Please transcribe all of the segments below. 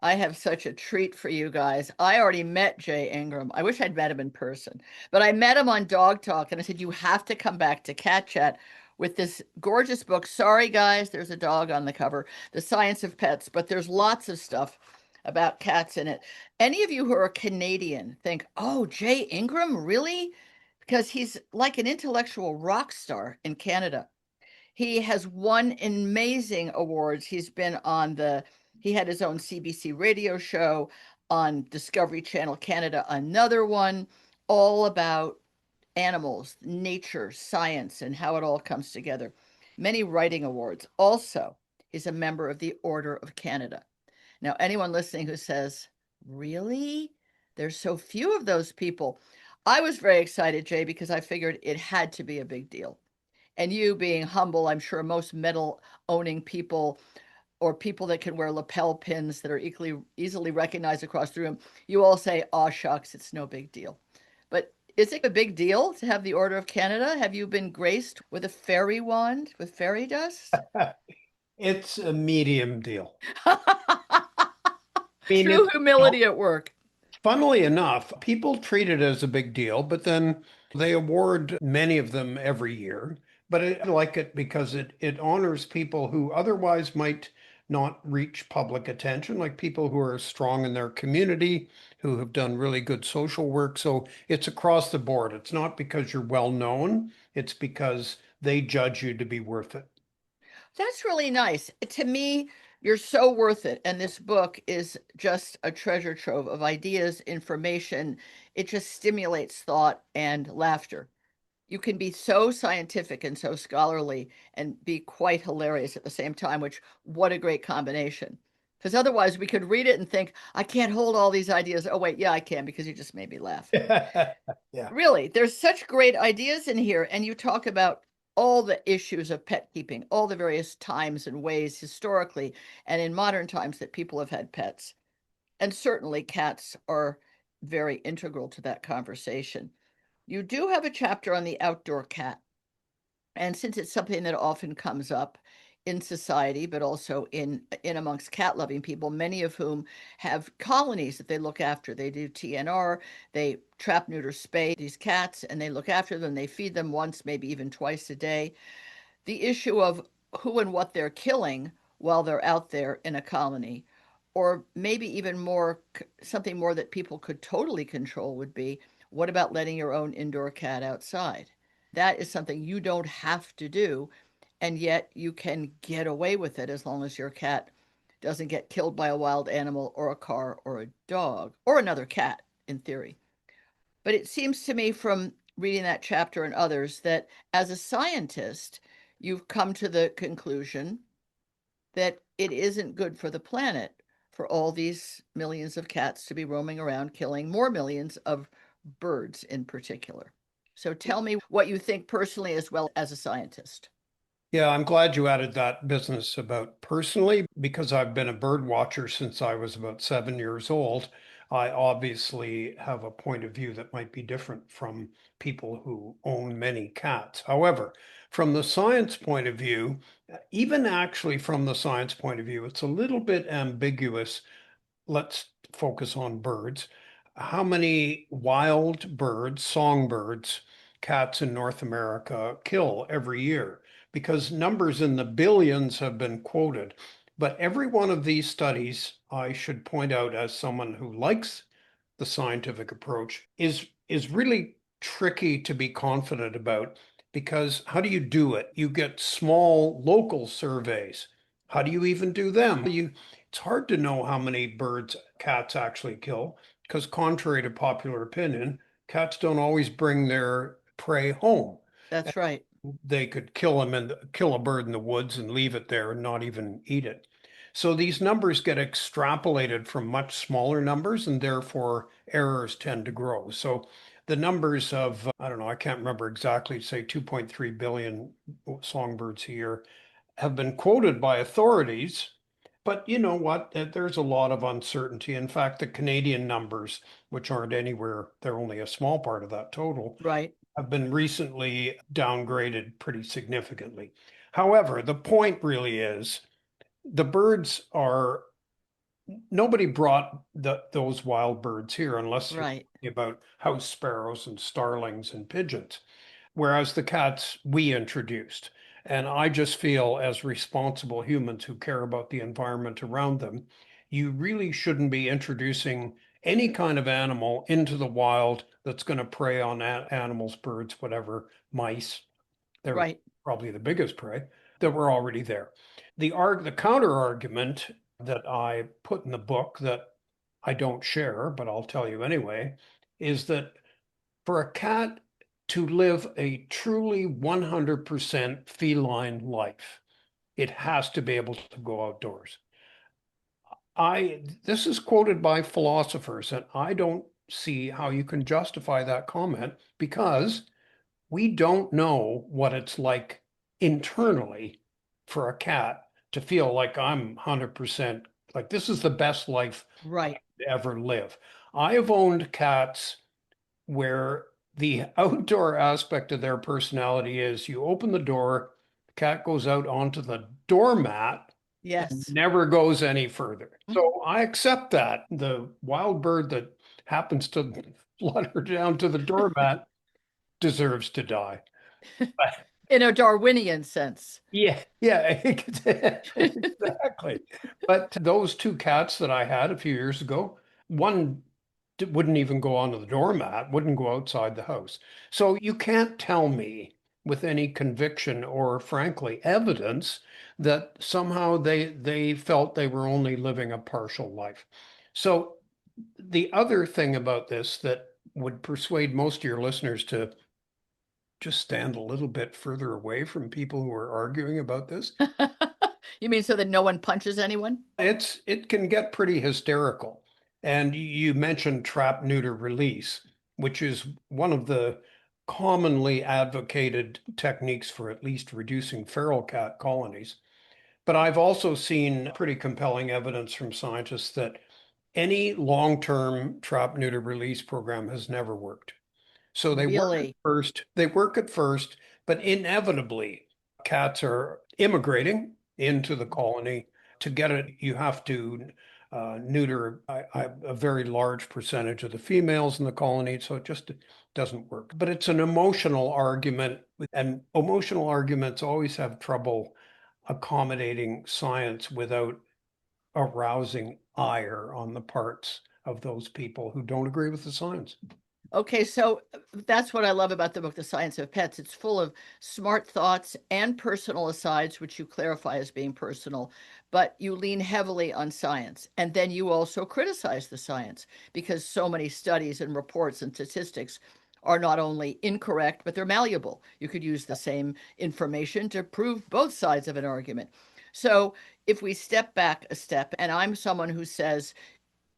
I have such a treat for you guys. I already met Jay Ingram. I wish I'd met him in person, but I met him on Dog Talk and I said, you have to come back to Cat Chat with this gorgeous book. Sorry, guys, there's a dog on the cover, The Science of Pets, but there's lots of stuff about cats in it. Any of you who are Canadian think, oh, Jay Ingram, really? Because he's like an intellectual rock star in Canada. He has won amazing awards. He had his own CBC radio show on Discovery Channel Canada, another one all about animals, nature, science, and how it all comes together. Many writing awards. Also, he's a member of the Order of Canada. Now, anyone listening who says, really? There's so few of those people. I was very excited, Jay, because I figured it had to be a big deal. And you being humble, I'm sure most medal owning people or people that can wear lapel pins that are easily recognized across the room, you all say, aw, shucks, it's no big deal. But is it a big deal to have the Order of Canada? Have you been graced with a fairy wand with fairy dust? It's a medium deal. I mean, True humility at work. funnily enough, people treat it as a big deal, but then they award many of them every year. But I like it because it honors people who otherwise might not reach public attention, like people who are strong in their community, who have done really good social work. So it's across the board. It's not because you're well known, it's because they judge you to be worth it. That's really nice. To me, you're so worth it. And this book is just a treasure trove of ideas, information. It just stimulates thought and laughter. You can be so scientific and so scholarly and be quite hilarious at the same time, which what a great combination. Because otherwise we could read it and think, I can't hold all these ideas. Oh, wait, yeah, I can because you just made me laugh. Yeah. Really, there's such great ideas in here. And you talk about all the issues of pet keeping, all the various times and ways historically and in modern times that people have had pets. And certainly cats are very integral to that conversation. You do have a chapter on the outdoor cat. And since it's something that often comes up in society, but also in amongst cat loving people, many of whom have colonies that they look after. They do TNR, they trap, neuter, spay these cats, and they look after them. They feed them once, maybe even twice a day. The issue of who and what they're killing while they're out there in a colony, or maybe even more, something more that people could totally control would be what about letting your own indoor cat outside? That is something you don't have to do, and yet you can get away with it as long as your cat doesn't get killed by a wild animal or a car or a dog or another cat, in theory. But it seems to me from reading that chapter and others that as a scientist, you've come to the conclusion that it isn't good for the planet for all these millions of cats to be roaming around killing more millions of birds in particular. So tell me what you think personally as well as a scientist. Yeah, I'm glad you added that business about personally because I've been a bird watcher since I was about 7 years old. I obviously have a point of view that might be different from people who own many cats. However, from the science point of view, even actually from the science point of view, it's a little bit ambiguous. Let's focus on birds. How many wild birds, songbirds, cats in North America kill every year? Because numbers in the billions have been quoted. But every one of these studies, I should point out as someone who likes the scientific approach, is really tricky to be confident about because how do you do it? You get small local surveys. How do you even do them? It's hard to know how many birds cats actually kill because contrary to popular opinion, cats don't always bring their prey home. That's right. They could kill them and kill a bird in the woods and leave it there and not even eat it. So these numbers get extrapolated from much smaller numbers and therefore errors tend to grow. So the numbers of, I don't know, I can't remember exactly, say 2.3 billion songbirds a year have been quoted by authorities. But you know what? There's a lot of uncertainty. In fact, the Canadian numbers, which aren't anywhere, they're only a small part of that total, Right. have been recently downgraded pretty significantly. However, the point really is the birds are nobody brought those wild birds here unless you're Right, talking about house sparrows and starlings and pigeons. Whereas the cats we introduced. And I just feel as responsible humans who care about the environment around them, you really shouldn't be introducing any kind of animal into the wild that's going to prey on animals, birds, whatever, mice. They're right. probably the biggest prey that were already there. The counter argument that I put in the book that I don't share, but I'll tell you anyway, is that for a cat to live a truly 100% feline life, it has to be able to go outdoors. This is quoted by philosophers, and I don't see how you can justify that comment because we don't know what it's like internally for a cat to feel like I'm 100% like this is the best life I Right. could ever live. I have owned cats where the outdoor aspect of their personality is you open the door, the cat goes out onto the doormat and Yes. never goes any further. Mhm. So I accept that. The wild bird that happens to flutter down to the doormat deserves to die. In a Darwinian sense. Yeah, yeah, exactly. But those two cats that I had a few years ago, one wouldn't even go onto the doormat, wouldn't go outside the house. So you can't tell me with any conviction or frankly evidence that somehow they felt they were only living a partial life. So the other thing about this that would persuade most of your listeners to just stand a little bit further away from people who are arguing about this. You mean so that no one punches anyone? It can get pretty hysterical. And you mentioned trap, neuter, release, which is one of the commonly advocated techniques for at least reducing feral cat colonies. But I've also seen pretty compelling evidence from scientists that any long-term trap, neuter, release program has never worked. So Really? they work at first, but inevitably cats are immigrating into the colony. To get it, you have to neuter a very large percentage of the females in the colony, so it just doesn't work. But it's an emotional argument, and emotional arguments always have trouble accommodating science without arousing ire on the parts of those people who don't agree with the science. Okay, so that's what I love about the book, The Science of Pets. It's full of smart thoughts and personal asides, which you clarify as being personal, but you lean heavily on science. And then you also criticize the science because so many studies and reports and statistics are not only incorrect, but they're malleable. You could use the same information to prove both sides of an argument. So if we step back a step, and I'm someone who says,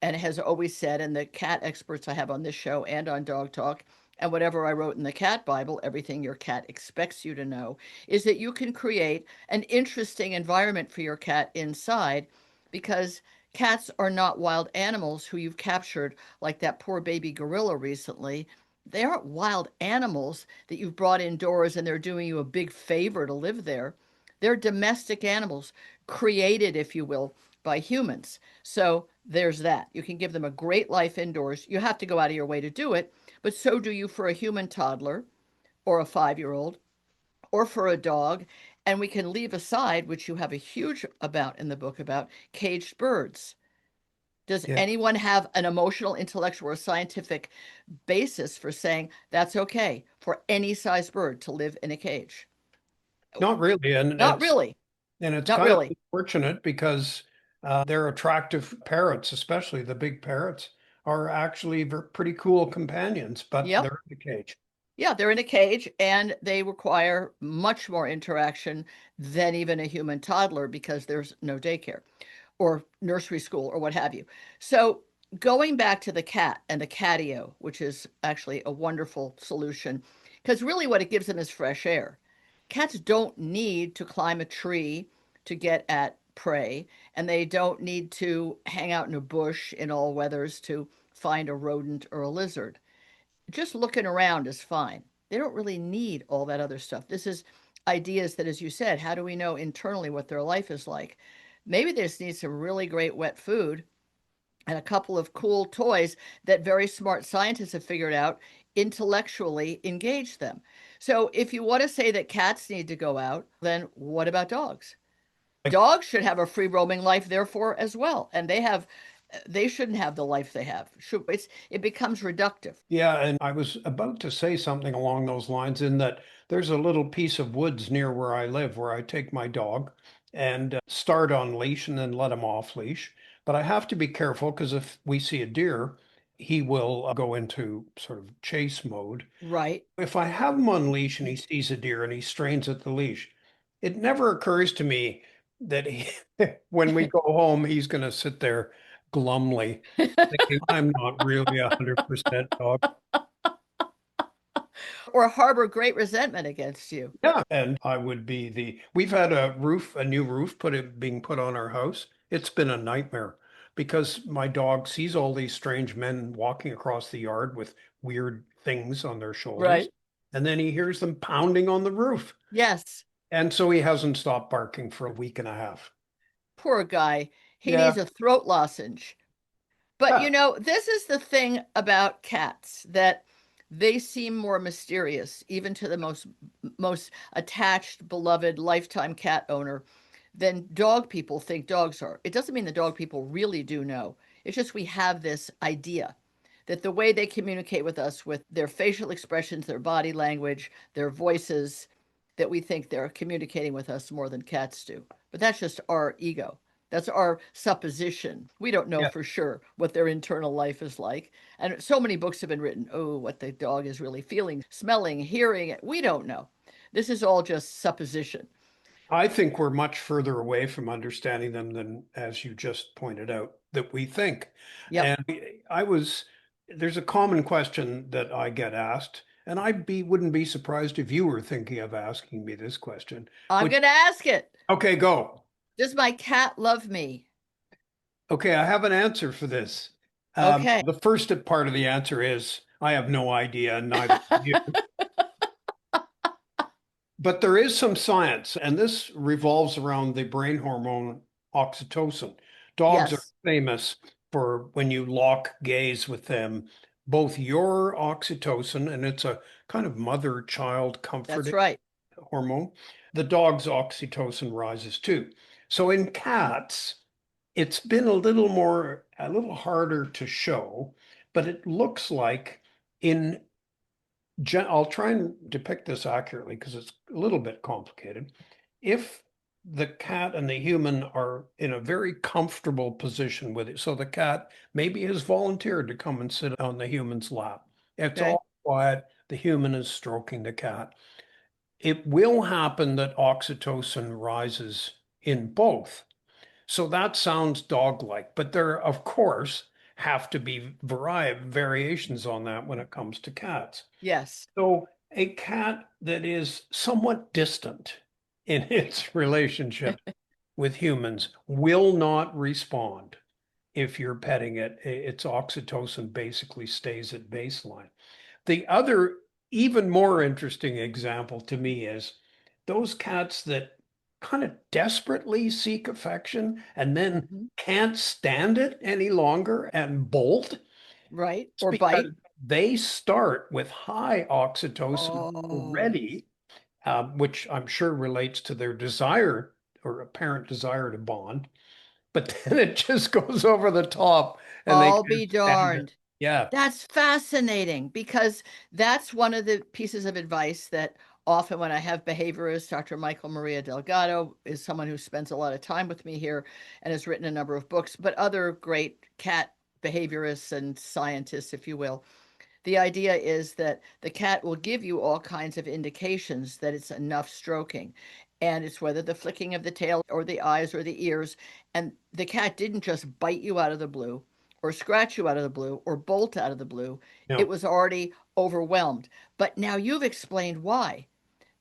and has always said, and the cat experts I have on this show and on Dog Talk, and whatever I wrote in the cat Bible, everything your cat expects you to know, is that you can create an interesting environment for your cat inside because cats are not wild animals who you've captured, like that poor baby gorilla recently. They aren't wild animals that you've brought indoors and they're doing you a big favor to live there. They're domestic animals, created, if you will, by humans. So there's that. You can give them a great life indoors. You have to go out of your way to do it, but so do you for a human toddler or a 5-year-old or for a dog. And we can leave aside, which you have a huge about in the book about caged birds. Does Yeah. anyone have an emotional, intellectual, or scientific basis for saying that's okay for any size bird to live in a cage? Not really, Not really. and it's Not kind of really. unfortunate because they're attractive parrots, especially the big parrots, are actually pretty cool companions, but Yep. they're in the cage. Yeah, they're in a cage and they require much more interaction than even a human toddler because there's no daycare or nursery school or what have you. So, going back to the cat and the catio, which is actually a wonderful solution, because really what it gives them is fresh air. Cats don't need to climb a tree to get at prey, and they don't need to hang out in a bush in all weathers to find a rodent or a lizard. Just looking around is fine. They don't really need all that other stuff. This is ideas that, as you said, how do we know internally what their life is like? Maybe they just need some really great wet food and a couple of cool toys that very smart scientists have figured out intellectually engage them. So if you want to say that cats need to go out, then what about dogs? Dogs should have a free roaming life, therefore, as well. And they shouldn't have the life they have. It becomes reductive. Yeah, and I was about to say something along those lines in that there's a little piece of woods near where I live where I take my dog and start on leash and then let him off leash. But I have to be careful because if we see a deer, he will go into sort of chase mode. Right. If I have him on leash and he sees a deer and he strains at the leash, it never occurs to me that when we go home, he's going to sit there glumly thinking, I'm not really 100% dog. Or harbor great resentment against you. Yeah. And I would be we've had a new roof being put on our house. It's been a nightmare because my dog sees all these strange men walking across the yard with weird things on their shoulders. Right. And then he hears them pounding on the roof. Yes. And so he hasn't stopped barking for a week and a half. Poor guy. He Yeah. needs a throat lozenge. But this is the thing about cats that they seem more mysterious, even to the most attached, beloved, lifetime cat owner, than dog people think dogs are. It doesn't mean the dog people really do know. It's just we have this idea that the way they communicate with us, with their facial expressions, their body language, their voices, that we think they're communicating with us more than cats do. But that's just our ego. That's our supposition. We don't know Yeah. for sure what their internal life is like. And so many books have been written, oh, what the dog is really feeling, smelling, hearing. We don't know. This is all just supposition. I think we're much further away from understanding them than, as you just pointed out, that we think. Yep. And there's a common question that I get asked, and wouldn't be surprised if you were thinking of asking me this question. I'm Which, going to ask it. okay, go. Does my cat love me? Okay, I have an answer for this. Okay. The first part of the answer is I have no idea, and neither do you. But there is some science, and this revolves around the brain hormone oxytocin. Dogs are Yes, famous for when you lock gaze with them, both your oxytocin, and it's a kind of mother-child that's comforting right. hormone. The dog's oxytocin rises too. So in cats, it's been a little harder to show, but it looks like in I'll try and depict this accurately because it's a little bit complicated. If the cat and the human are in a very comfortable position with it, so the cat maybe has volunteered to come and sit on the human's lap. It's Okay. all quiet. The human is stroking the cat. It will happen that oxytocin rises in both. So that sounds dog-like, but there, of course, have to be variations on that when it comes to cats. Yes. So a cat that is somewhat distant in its relationship with humans will not respond if you're petting it. Its oxytocin basically stays at baseline. The other, even more interesting example to me is those cats that kind of desperately seek affection and then Mhm. can't stand it any longer and bolt. Right. It's Or because bite. they start with high oxytocin Oh, already, which I'm sure relates to their desire or apparent desire to bond. But then it just goes over the top and they I'll can't be stand it. darned. Yeah. That's fascinating because that's one of the pieces of advice that often when I have behaviorists, Dr. Michael Maria Delgado is someone who spends a lot of time with me here and has written a number of books, but other great cat behaviorists and scientists, if you will. The idea is that the cat will give you all kinds of indications that it's enough stroking. And it's whether the flicking of the tail or the eyes or the ears. And the cat didn't just bite you out of the blue or scratch you out of the blue or bolt out of the blue. It No. was already overwhelmed. But now you've explained why.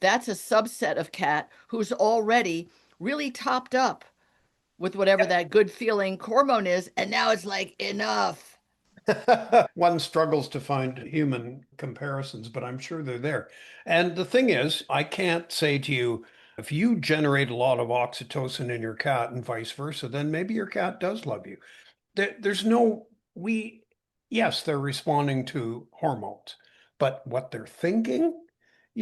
That's a subset of cat who's already really topped up with whatever that good feeling hormone is. And now it's like, enough. One struggles to find human comparisons, but I'm sure they're there. And the thing is, I can't say to you, if you generate a lot of oxytocin in your cat and vice versa, then maybe your cat does love you. there's no, we, yes, they're responding to hormones, but what they're thinking,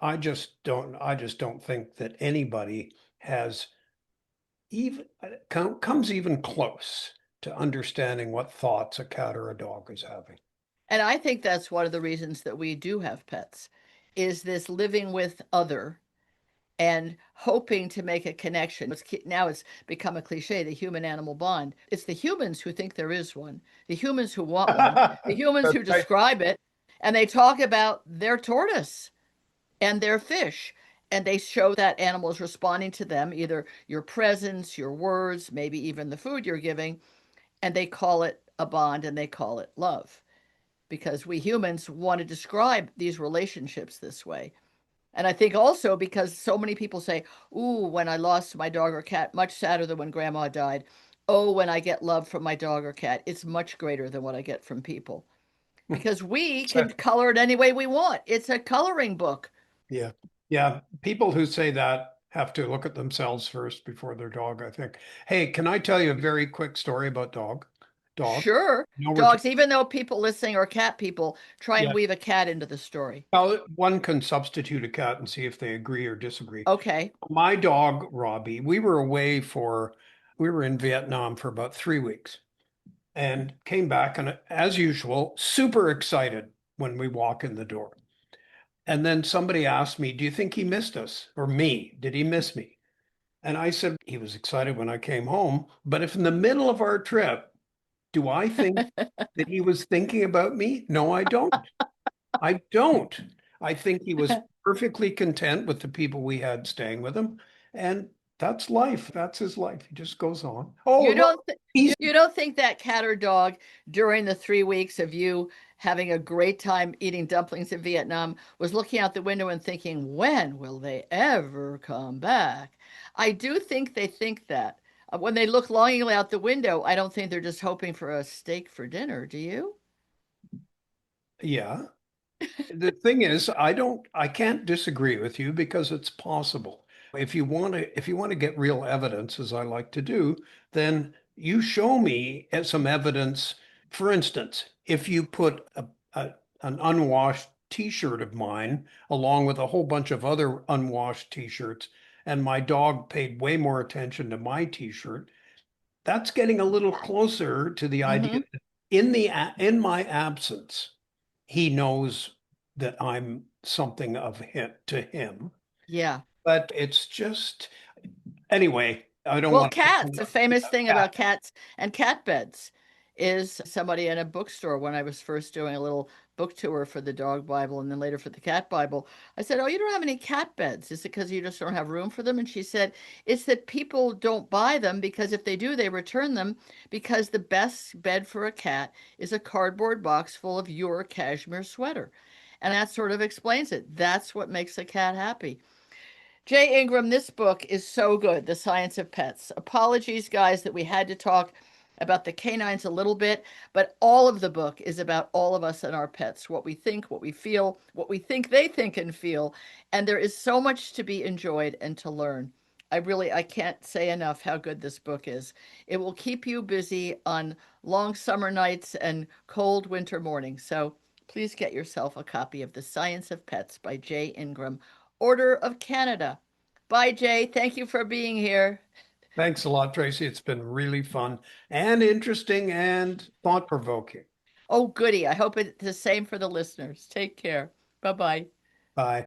I just don't think that anybody has even comes even close to understanding what thoughts a cat or a dog is having. And I think that's one of the reasons that we do have pets is this living with other and hoping to make a connection. Now it's become a cliche, the human animal bond. It's the humans who think there is one, the humans who want one, the humans That's who right. describe it, and they talk about their tortoise and their fish. And they show that animal is responding to them, either your presence, your words, maybe even the food you're giving, and they call it a bond and they call it love because we humans want to describe these relationships this way. And I think also because so many people say, ooh, when I lost my dog or cat, much sadder than when grandma died. Oh, when I get love from my dog or cat, it's much greater than what I get from people. Because we can So, color it any way we want. It's a coloring book. yeah. Yeah. People who say that have to look at themselves first before their dog, I think. Hey, can I tell you a very quick story about dog? Sure, No, we're, dogs, even though people listening are cat people, try and yeah. weave a cat into the story. Well, one can substitute a cat and see if they agree or disagree. Okay. My dog, Robbie, we were in Vietnam for about 3 weeks and came back and as usual, super excited when we walk in the door. And then somebody asked me, do you think he missed us or me? Did he miss me? And I said, he was excited when I came home. But if in the middle of our trip, do I think that he was thinking about me? No, I don't. I don't. I think he was perfectly content with the people we had staying with him. And that's life. That's his life. He just goes on. Oh, You look, don't he's, you don't think that cat or dog during the 3 weeks of you having a great time eating dumplings in Vietnam was looking out the window and thinking, when will they ever come back? I do think they think that. When they look longingly out the window, I don't think they're just hoping for a steak for dinner, do you? yeah. The thing is, I can't disagree with you because it's possible. If you want to get real evidence, as I like to do, then you show me some evidence. For instance, if you put an unwashed t-shirt of mine along with a whole bunch of other unwashed t-shirts, and my dog paid way more attention to my t-shirt, that's getting a little closer to the idea Mm-hmm. that in my absence, he knows that I'm something of him to him. Yeah. But it's just anyway, I don't Well, want to cats, the famous thing yeah, about cats and cat beds is somebody in a bookstore when I was first doing a little book tour for the dog Bible and then later for the cat Bible. I said, oh, you don't have any cat beds. Is it because you just don't have room for them? And she said, it's that people don't buy them because if they do, they return them because the best bed for a cat is a cardboard box full of your cashmere sweater. And that sort of explains it. That's what makes a cat happy. Jay Ingram, this book is so good, The Science of Pets. Apologies, guys, that we had to talk about the canines a little bit, but all of the book is about all of us and our pets, what we think, what we feel, what we think they think and feel. And there is so much to be enjoyed and to learn. I can't say enough how good this book is. It will keep you busy on long summer nights and cold winter mornings. So please get yourself a copy of The Science of Pets by Jay Ingram. Order of Canada. Bye, Jay. Thank you for being here. thanks a lot, Tracy. It's been really fun and interesting and thought-provoking. Oh, goody. I hope it's the same for the listeners. Take care. Bye bye. Bye.